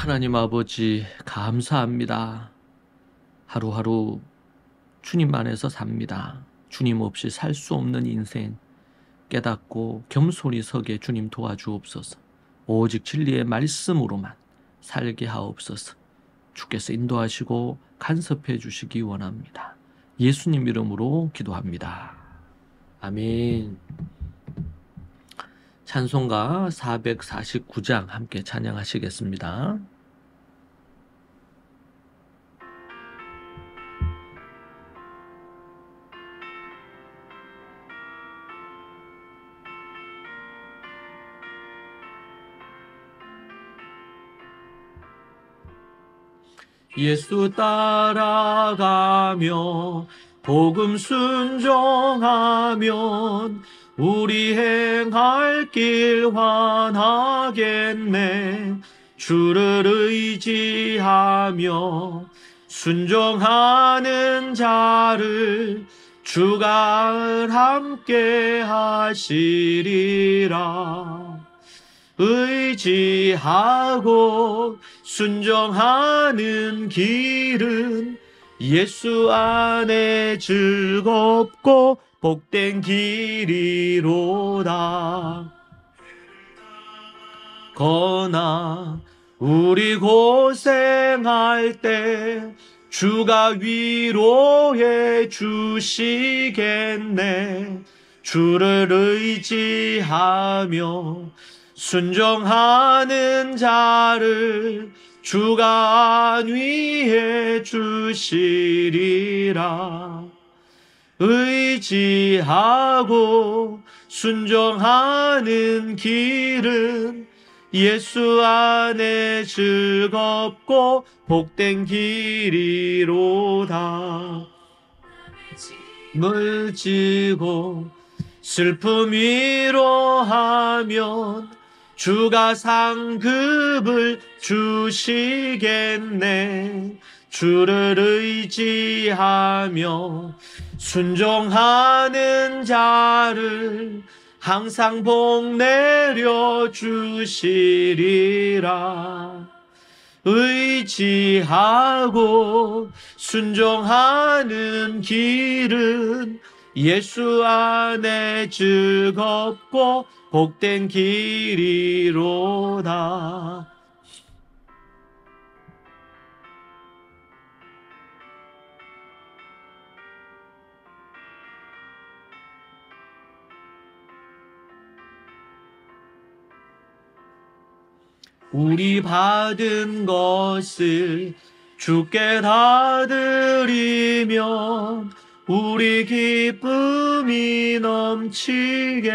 하나님 아버지, 감사합니다. 하루하루 주님 안에서 삽니다. 주님 없이 살 수 없는 인생 깨닫고 겸손히 서게 주님 도와주옵소서. 오직 진리의 말씀으로만 살게 하옵소서. 주께서 인도하시고 간섭해 주시기 원합니다. 예수님 이름으로 기도합니다. 아멘. 찬송가 449장 함께 찬양하시겠습니다. 예수 따라가며 복음 순종하면 우리 행할 길 환하겠네. 주를 의지하며 순종하는 자를 주가 함께 하시리라. 의지하고 순종하는 길은 예수 안에 즐겁고 복된 길이로다. 그러나 우리 고생할 때 주가 위로해 주시겠네. 주를 의지하며 순종하는 자를 주가 안위해 주시리라. 의지하고 순종하는 길은 예수 안에 즐겁고 복된 길이로다. 짐을 지고 슬픔 위로하면 주가 상급을 주시겠네. 주를 의지하며 순종하는 자를 항상 복 내려 주시리라. 의지하고 순종하는 길은 예수 안에 즐겁고 복된 길이로다. 우리 받은 것을 주께 다 드리면 우리 기쁨이 넘치겠네.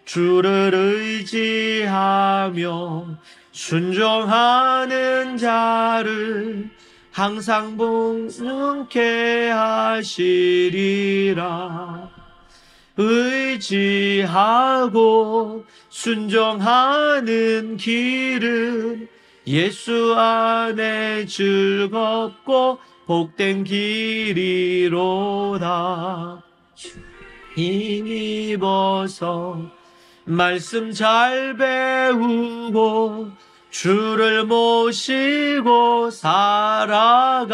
주를 의지하며 순종하는 자를 항상 복능케 하시리라. 의지하고 순종하는 길은 예수 안에 즐겁고 복된 길이로다. 힘입어서 말씀 잘 배우고 주를 모시고 살아가세.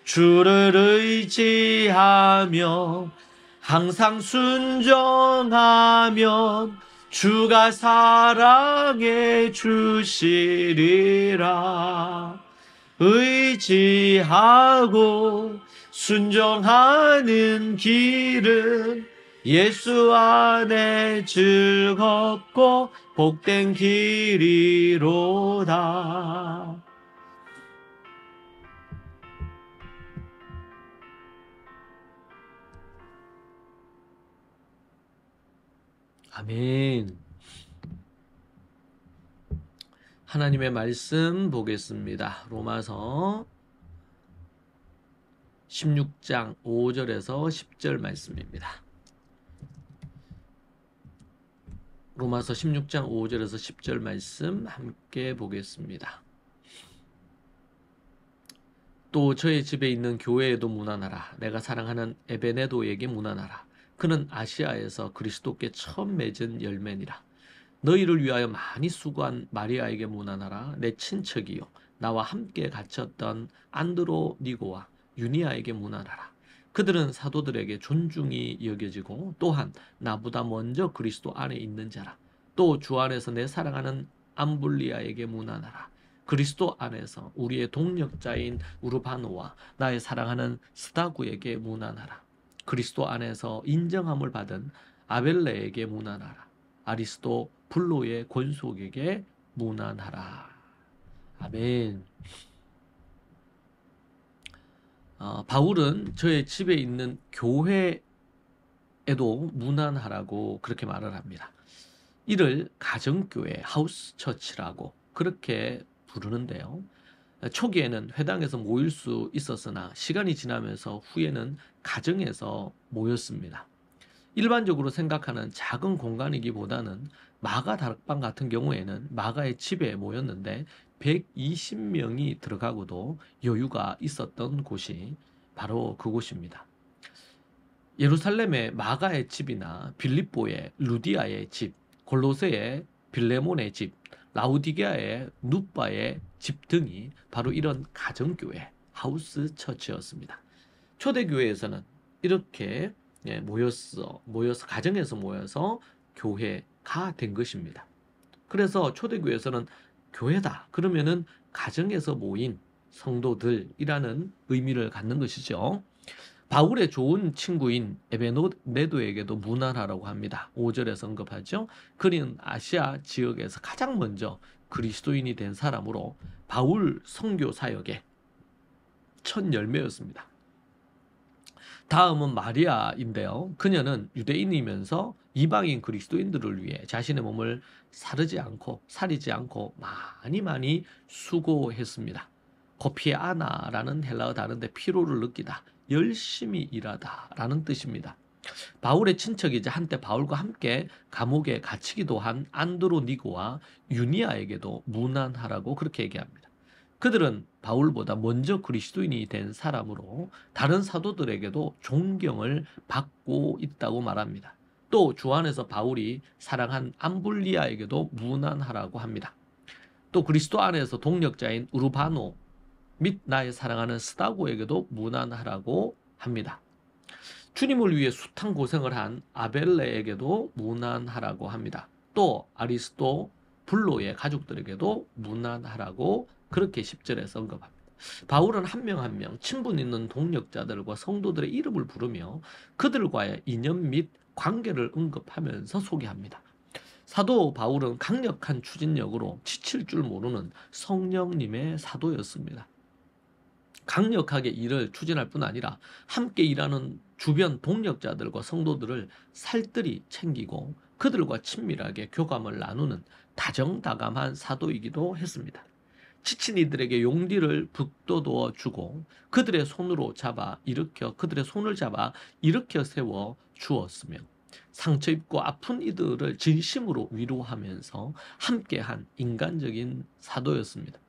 주를 의지하며 항상 순종하면 주가 사랑해 주시리라. 의지하고 순종하는 길은 예수 안에 즐겁고 복된 길이로다. 아멘. 하나님의 말씀 보겠습니다. 로마서 16장 5절에서 10절 말씀입니다. 로마서 16장 5절에서 10절 말씀 함께 보겠습니다. 또 저의 집에 있는 교회에도 문안하라. 내가 사랑하는 에베네도에게 문안하라. 그는 아시아에서 그리스도께 처음 맺은 열매니라. 너희를 위하여 많이 수고한 마리아에게 문안하라. 내 친척이요 나와 함께 갇혔던 안드로니고와 유니아에게 문안하라. 그들은 사도들에게 존중이 여겨지고 또한 나보다 먼저 그리스도 안에 있는 자라. 또 주 안에서 내 사랑하는 암블리아에게 문안하라. 그리스도 안에서 우리의 동력자인 우르바노와 나의 사랑하는 스다구에게 문안하라. 그리스도 안에서 인정함을 받은 아벨레에게 문안하라. 아리스도 블로의 권속에게 문안하라. 아멘. 바울은 저의 집에 있는 교회에도 문안하라고 그렇게 말을 합니다. 이를 가정교회, 하우스처치라고 그렇게 부르는데요. 초기에는 회당에서 모일 수 있었으나 시간이 지나면서 후에는 가정에서 모였습니다. 일반적으로 생각하는 작은 공간이기보다는 마가 다락방 같은 경우에는 마가의 집에 모였는데 120명이 들어가고도 여유가 있었던 곳이 바로 그곳입니다. 예루살렘의 마가의 집이나 빌립보의 루디아의 집, 골로새의 빌레몬의 집, 라우디게아의 누바의 집 등이 바로 이런 가정교회, 하우스 처치였습니다. 초대교회에서는 이렇게 모여서 가정에서 모여서 교회가 된 것입니다. 그래서 초대교회에서는 교회다 그러면은 가정에서 모인 성도들이라는 의미를 갖는 것이죠. 바울의 좋은 친구인 에베네도에게도 문안하라고 합니다. 5절에서 언급하죠. 그는 아시아 지역에서 가장 먼저 그리스도인이 된 사람으로 바울 선교 사역의 첫 열매였습니다. 다음은 마리아인데요. 그녀는 유대인이면서 이방인 그리스도인들을 위해 자신의 몸을 사리지 않고 많이 수고했습니다. 코피아나라는 헬라어 단어인데 피로를 느끼다, 열심히 일하다 라는 뜻입니다. 바울의 친척이자 한때 바울과 함께 감옥에 갇히기도 한 안드로니고와 유니아에게도 문안하라고 그렇게 얘기합니다. 그들은 바울보다 먼저 그리스도인이 된 사람으로 다른 사도들에게도 존경을 받고 있다고 말합니다. 또 주 안에서 바울이 사랑한 암블리아에게도 문안하라고 합니다. 또 그리스도 안에서 동력자인 우르바노 및 나의 사랑하는 스다고에게도 문안하라고 합니다. 주님을 위해 숱한 고생을 한 아벨레에게도 문안하라고 합니다. 또 아리스도 블로의 가족들에게도 문안하라고 그렇게 10절에서 언급합니다. 바울은 한 명 한 명 친분 있는 동력자들과 성도들의 이름을 부르며 그들과의 인연 및 관계를 언급하면서 소개합니다. 사도 바울은 강력한 추진력으로 지칠 줄 모르는 성령님의 사도였습니다. 강력하게 일을 추진할 뿐 아니라 함께 일하는 주변 동력자들과 성도들을 살뜰히 챙기고 그들과 친밀하게 교감을 나누는 다정다감한 사도이기도 했습니다. 지친 이들에게 용기를 북돋워 주고 그들의 손을 잡아 일으켜 세워 주었으며 상처 입고 아픈 이들을 진심으로 위로하면서 함께한 인간적인 사도였습니다.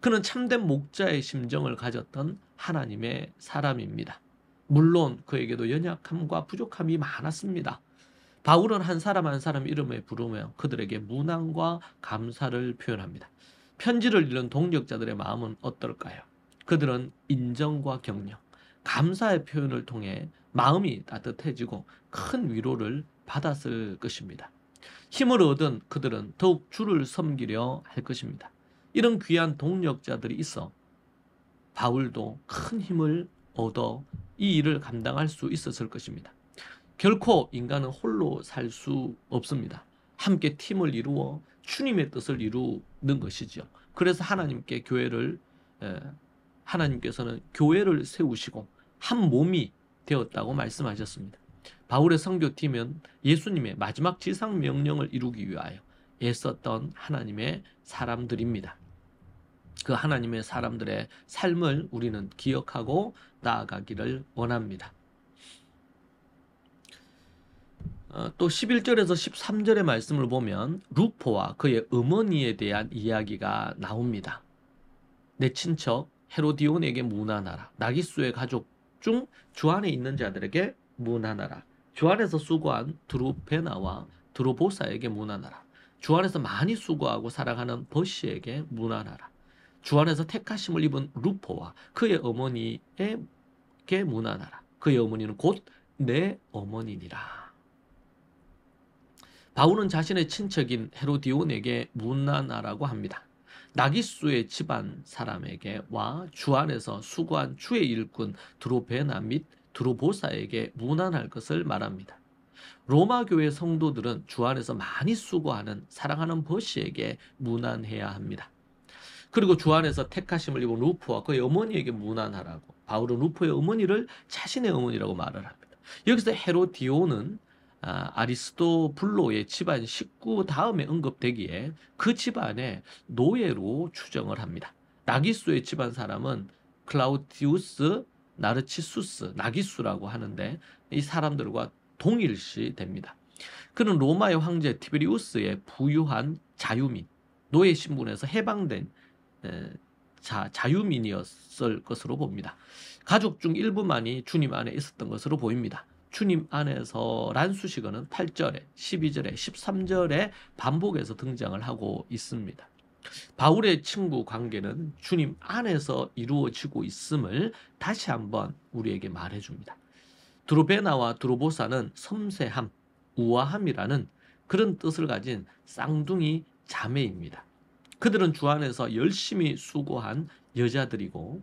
그는 참된 목자의 심정을 가졌던 하나님의 사람입니다. 물론 그에게도 연약함과 부족함이 많았습니다. 바울은 한 사람 한 사람 이름을 부르며 그들에게 문안과 감사를 표현합니다. 편지를 읽는 동력자들의 마음은 어떨까요? 그들은 인정과 격려, 감사의 표현을 통해 마음이 따뜻해지고 큰 위로를 받았을 것입니다. 힘을 얻은 그들은 더욱 주를 섬기려 할 것입니다. 이런 귀한 동력자들이 있어 바울도 큰 힘을 얻어 이 일을 감당할 수 있었을 것입니다. 결코 인간은 홀로 살 수 없습니다. 함께 팀을 이루어 주님의 뜻을 이루는 것이죠. 그래서 하나님께서는 교회를 세우시고 한 몸이 되었다고 말씀하셨습니다. 바울의 선교팀은 예수님의 마지막 지상 명령을 이루기 위하여 애썼던 하나님의 사람들입니다. 그 하나님의 사람들의 삶을 우리는 기억하고 나아가기를 원합니다. 또 11절에서 13절의 말씀을 보면 루포와 그의 어머니에 대한 이야기가 나옵니다. 내 친척 헤로디온에게 문안하라. 나기수의 가족 중 주 안에 있는 자들에게 문안하라. 주 안에서 수고한 드루베나와 드로보사에게 문안하라. 주 안에서 많이 수고하고 살아가는 버시에게 문안하라. 주 안에서 택하심을 입은 루포와 그의 어머니에게 문안하라. 그의 어머니는 곧 내 어머니니라. 바울은 자신의 친척인 헤로디온에게 문안하라고 합니다. 나기수의 집안 사람에게와 주 안에서 수고한 주의 일꾼 드로베나 및 드로보사에게 문안할 것을 말합니다. 로마 교회 성도들은 주 안에서 많이 수고하는 사랑하는 버시에게 문안해야 합니다. 그리고 주 안에서 택하심을 입은 루포와 그의 어머니에게 문안하라고. 바울은 루포의 어머니를 자신의 어머니라고 말을 합니다. 여기서 헤로디온은 아리스토블로의 집안 식구 다음에 언급되기에 그 집안의 노예로 추정을 합니다. 나기수의 집안 사람은 클라우디우스 나르치수스, 나기수라고 하는데 이 사람들과 동일시 됩니다. 그는 로마의 황제 티베리우스의 부유한 자유민, 노예 신분에서 해방된 자유민이었을 것으로 봅니다. 가족 중 일부만이 주님 안에 있었던 것으로 보입니다. 주님 안에서란 수식어는 8절에, 12절에, 13절에 반복해서 등장을 하고 있습니다. 바울의 친구 관계는 주님 안에서 이루어지고 있음을 다시 한번 우리에게 말해줍니다. 드로베나와 드로보사는 섬세함, 우아함이라는 그런 뜻을 가진 쌍둥이 자매입니다. 그들은 주 안에서 열심히 수고한 여자들이고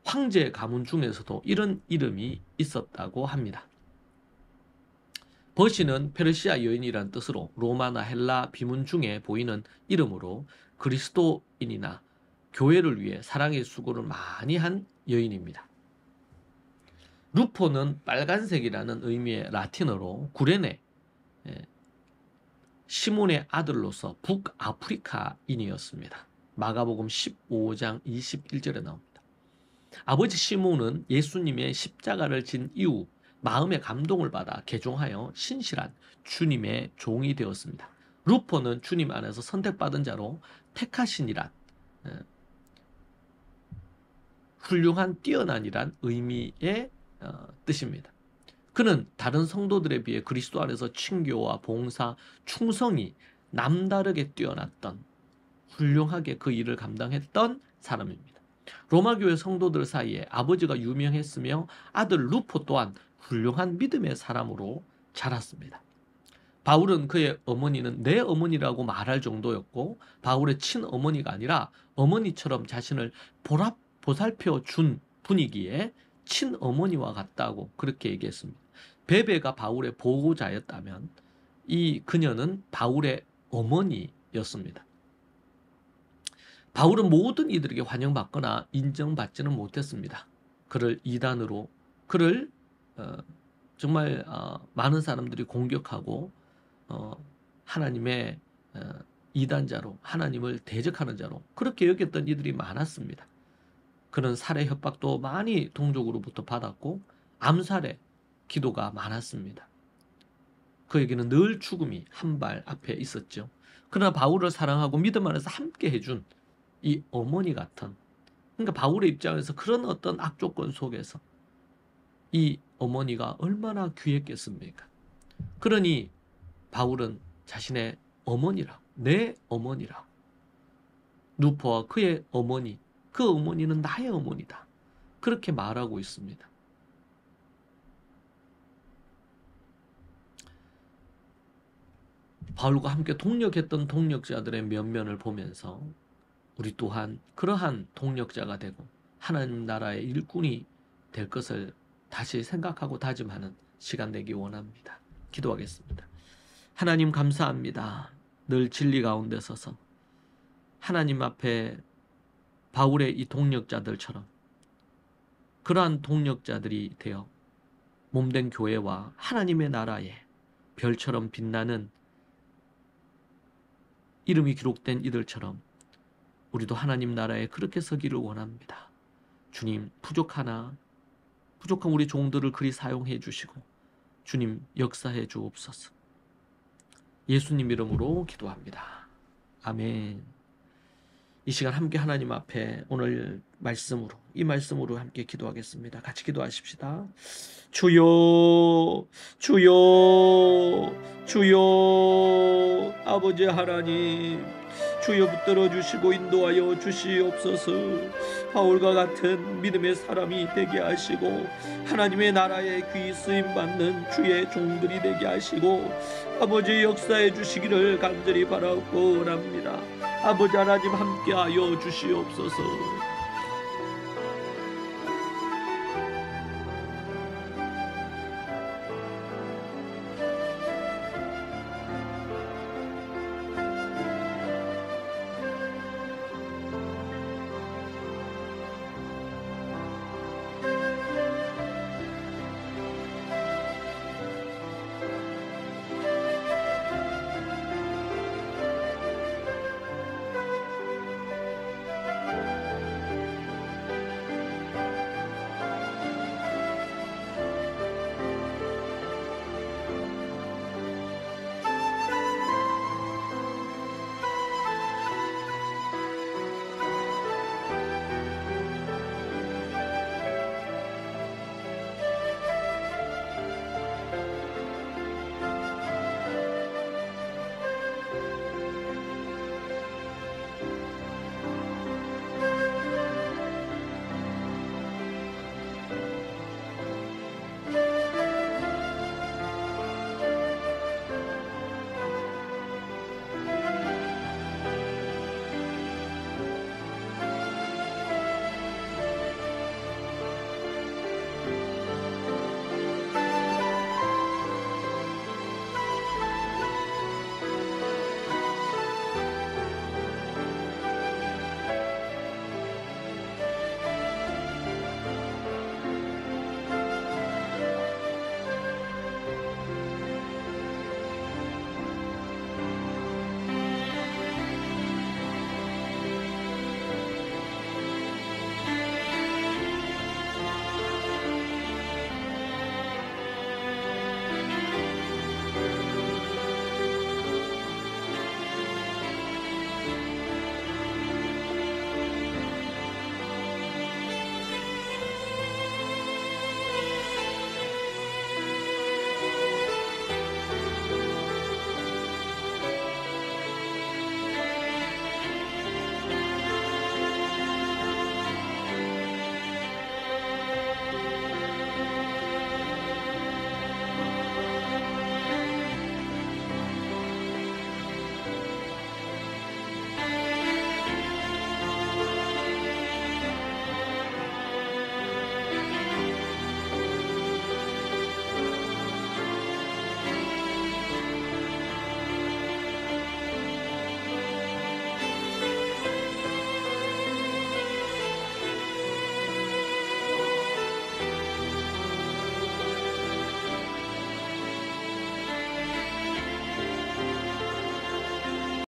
황제 가문 중에서도 이런 이름이 있었다고 합니다. 버시는 페르시아 여인이란 뜻으로 로마나 헬라 비문 중에 보이는 이름으로 그리스도인이나 교회를 위해 사랑의 수고를 많이 한 여인입니다. 루포는 빨간색이라는 의미의 라틴어로 구레네, 시몬의 아들로서 북아프리카인이었습니다. 마가복음 15장 21절에 나옵니다. 아버지 시몬은 예수님의 십자가를 진 이후 마음의 감동을 받아 개종하여 신실한 주님의 종이 되었습니다. 루포는 주님 안에서 선택받은 자로 택하신이란 훌륭한 뛰어난이란 의미의 뜻입니다. 그는 다른 성도들에 비해 그리스도 안에서 친교와 봉사, 충성이 남다르게 뛰어났던 훌륭하게 그 일을 감당했던 사람입니다. 로마교회 성도들 사이에 아버지가 유명했으며 아들 루포 또한 훌륭한 믿음의 사람으로 자랐습니다. 바울은 그의 어머니는 내 어머니라고 말할 정도였고 바울의 친어머니가 아니라 어머니처럼 자신을 보살펴 준 분이기에 친어머니와 같다고 그렇게 얘기했습니다. 베베가 바울의 보호자였다면 이 그녀는 바울의 어머니였습니다. 바울은 모든 이들에게 환영받거나 인정받지는 못했습니다. 그를 이단으로 그를 정말 많은 사람들이 공격하고 하나님의 이단자로 하나님을 대적하는 자로 그렇게 여겼던 이들이 많았습니다. 그는 살해 협박도 많이 동족으로부터 받았고 암살의 기도가 많았습니다. 그에게는 늘 죽음이 한 발 앞에 있었죠. 그러나 바울을 사랑하고 믿음 안에서 함께 해준 이 어머니 같은, 그러니까 바울의 입장에서 그런 어떤 악조건 속에서 이 어머니가 얼마나 귀했겠습니까? 그러니 바울은 자신의 어머니라고, 내 어머니라고, 루포와 그의 어머니, 그 어머니는 나의 어머니다, 그렇게 말하고 있습니다. 바울과 함께 동력했던 동력자들의 면면을 보면서 우리 또한 그러한 동력자가 되고 하나님 나라의 일꾼이 될 것을 다시 생각하고 다짐하는 시간 되기 원합니다. 기도하겠습니다. 하나님 감사합니다. 늘 진리 가운데 서서 하나님 앞에 바울의 이 동력자들처럼 그러한 동력자들이 되어 몸된 교회와 하나님의 나라에 별처럼 빛나는 이름이 기록된 이들처럼 우리도 하나님 나라에 그렇게 서기를 원합니다. 주님, 부족한 우리 종들을 그리 사용해 주시고 주님 역사해 주옵소서. 예수님 이름으로 기도합니다. 아멘. 이 시간 함께 하나님 앞에 오늘 이 말씀으로 함께 기도하겠습니다. 같이 기도하십시다. 주여, 주여, 주여, 아버지 하나님, 주여 붙들어 주시고 인도하여 주시옵소서. 바울과 같은 믿음의 사람이 되게 하시고 하나님의 나라에 귀 쓰임 받는 주의 종들이 되게 하시고 아버지 역사해 주시기를 간절히 바라옵고 원합니다. 아버지 하나님 함께하여 주시옵소서.